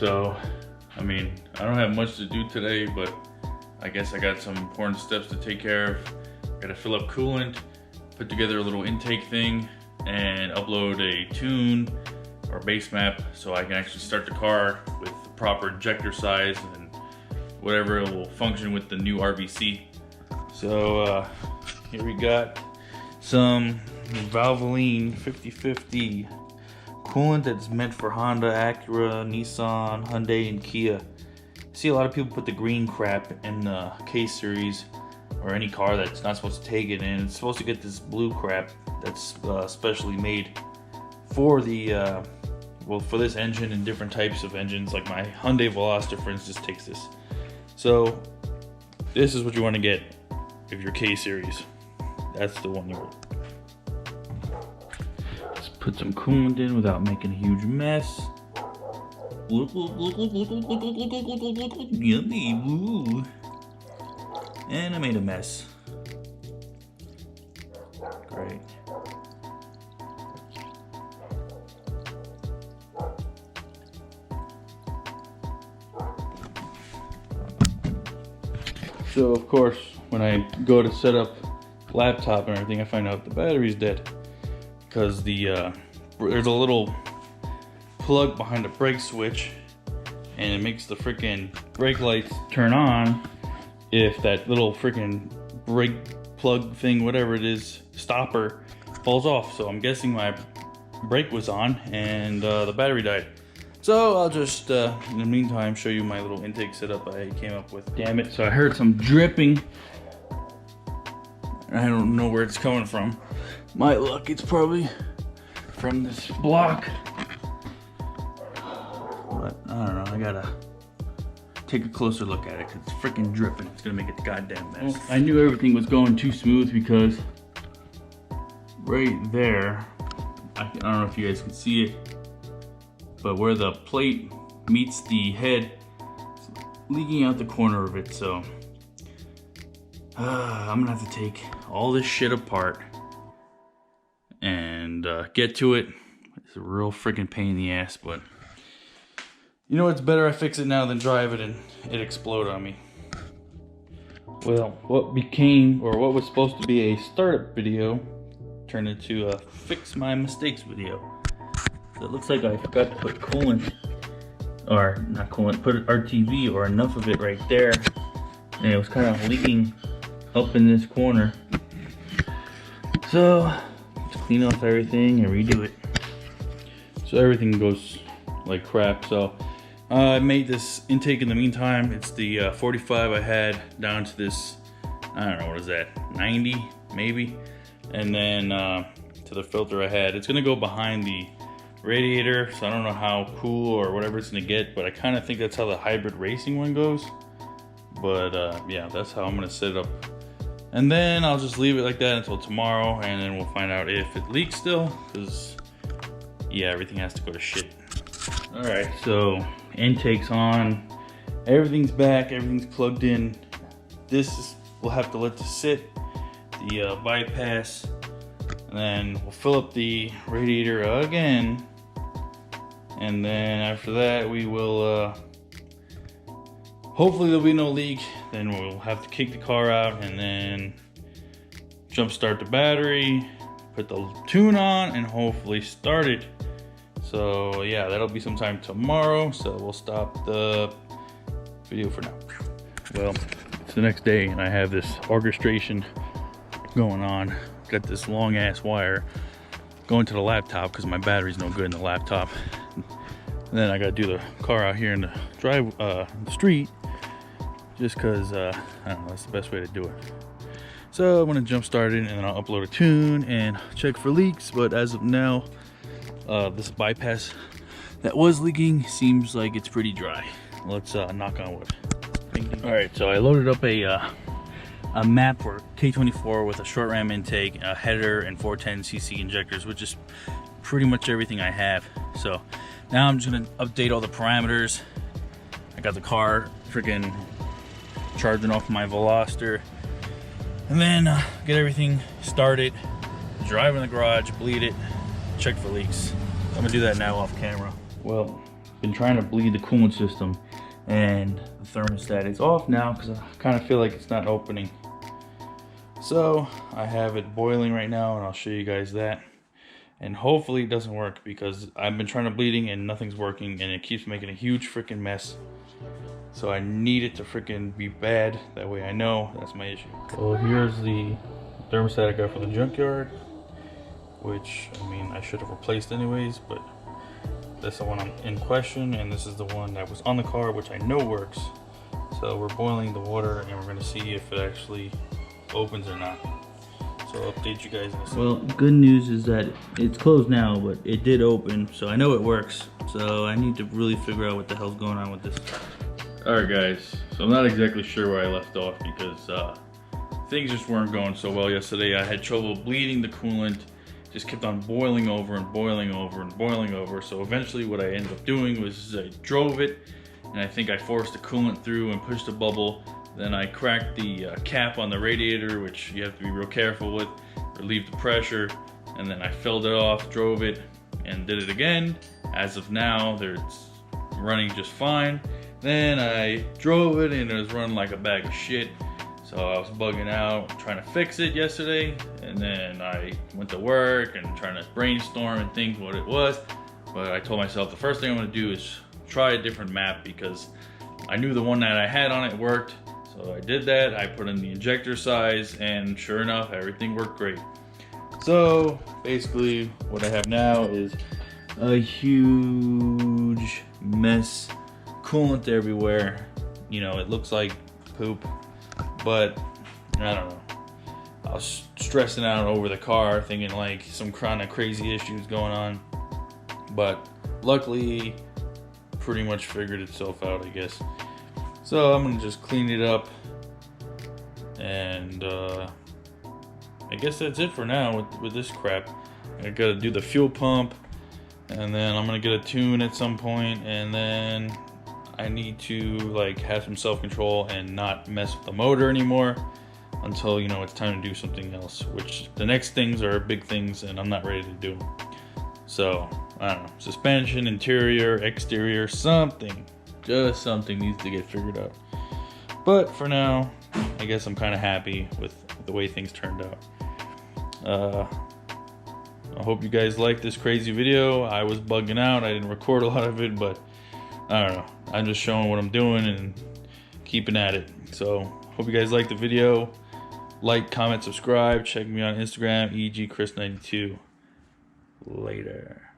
So, I mean, I don't have much to do today, but I guess I got some important steps to take care of. Gotta fill up coolant, put together a little intake thing, and upload a tune or base map so I can actually start the car with the proper injector size and whatever it will function with the new RVC. So here we got some Valvoline 50/50 coolant that's meant for Honda, Acura, Nissan, Hyundai, and Kia. I see a lot of people put the green crap in the K series or any car that's not supposed to take it, and it's supposed to get this blue crap that's specially made for the well, for this engine and different types of engines. Like my Hyundai Veloster, for instance, takes this. So this is what you want to get if you're K series. That's the one you want. Let's put some coolant in without making a huge mess. Yummy, woo. And I made a mess. Great. So of course, when I go to set up laptop and everything, I find out the battery's dead because there's a little plug behind the brake switch, and it makes the freaking brake lights turn on if that little freaking brake plug thing, whatever it is, stopper, falls off. So I'm guessing my brake was on and the battery died. So I'll just, in the meantime, show you my little intake setup I came up with. Damn it, so I heard some dripping. I don't know where it's coming from. My luck, it's probably from this block. But I don't know, I gotta take a closer look at it because it's freaking dripping. It's gonna make it a goddamn mess. Well, I knew everything was going too smooth because right there, I don't know if you guys can see it, but where the plate meets the head, it's leaking out the corner of it. So I'm gonna have to take all this shit apart and get to it. It's a real freaking pain in the ass, but you know, it's better I fix it now than drive it and it explode on me. Well, what was supposed to be a startup video turned into a fix my mistakes video. So it looks like I forgot to put coolant, or not coolant, put RTV or enough of it right there. And it was kind of leaking up in this corner. So, let's clean off everything and redo it. So everything goes like crap. So I made this intake in the meantime. It's the 45 I had down to this, I don't know, what is that, 90 maybe? And then to the filter I had. It's gonna go behind the radiator, so I don't know how cool or whatever it's gonna get, but I kind of think that's how the hybrid racing one goes. But yeah, that's how I'm gonna set it up. And then I'll just leave it like that until tomorrow, and then we'll find out if it leaks still, because yeah, everything has to go to shit. Alright, so intake's on, everything's back, everything's plugged in. We'll have to let this sit, the bypass, and then we'll fill up the radiator again, and then after that we will hopefully there'll be no leak. Then we'll have to kick the car out and then jump start the battery, put the tune on, and hopefully start it. So yeah, that'll be sometime tomorrow, so we'll stop the video for now. Well, it's the next day and I have this orchestration going on. Got this long ass wire going to the laptop because my battery's no good in the laptop. And then I gotta do the car out here in the street, just because I don't know, that's the best way to do it. So I'm gonna jump start it and then I'll upload a tune and check for leaks. But as of now, this bypass that was leaking seems like it's pretty dry. Let's knock on wood. All right, so I loaded up a map for K24 with a short ram intake, a header, and 410cc injectors, which is pretty much everything I have. So now I'm just gonna update all the parameters. I got the car freaking charging off my Veloster, and then get everything started, drive in the garage, bleed it, check for leaks. I'm gonna do that now off camera. Well, been trying to bleed the coolant system, and the thermostat is off now because I kind of feel like it's not opening. So I have it boiling right now, and I'll show you guys that. And hopefully it doesn't work, because I've been trying to bleeding and nothing's working, and it keeps making a huge freaking mess. So I need it to freaking be bad. That way I know that's my issue. So here's the thermostat I got from the junkyard, which, I mean, I should have replaced anyways, but that's the one I'm in question, and this is the one that was on the car, which I know works. So we're boiling the water, and we're gonna see if it actually opens or not. So I'll update you guys in a second. Well, good news is that it's closed now, but it did open, so I know it works. So I need to really figure out what the hell's going on with this. Alright guys, so I'm not exactly sure where I left off, because things just weren't going so well yesterday. I had trouble bleeding the coolant, just kept on boiling over and boiling over and boiling over. So eventually what I ended up doing was I drove it, and I think I forced the coolant through and pushed a bubble. Then I cracked the cap on the radiator, which you have to be real careful with, relieve the pressure. And then I filled it off, drove it, and did it again. As of now, it's running just fine. Then I drove it, and it was running like a bag of shit. So I was bugging out, trying to fix it yesterday. And then I went to work and trying to brainstorm and think what it was. But I told myself the first thing I'm gonna do is try a different map, because I knew the one that I had on it worked. So I did that, I put in the injector size, and sure enough, everything worked great. So basically what I have now is a huge mess, coolant everywhere. You know, it looks like poop, but I don't know. I was stressing out over the car, thinking like some kind of crazy issues going on. But luckily, pretty much figured itself out, I guess. So I'm gonna just clean it up, and I guess that's it for now with this crap. I gotta do the fuel pump, and then I'm gonna get a tune at some point, and then I need to like have some self-control and not mess with the motor anymore until, you know, it's time to do something else, which the next things are big things and I'm not ready to do them. So I don't know, suspension, interior, exterior, something. Just something needs to get figured out. But for now, I guess I'm kind of happy with the way things turned out. I hope you guys liked this crazy video. I was bugging out. I didn't record a lot of it, but I don't know. I'm just showing what I'm doing and keeping at it. So hope you guys liked the video. Like, comment, subscribe. Check me on Instagram, EGChris92. Later.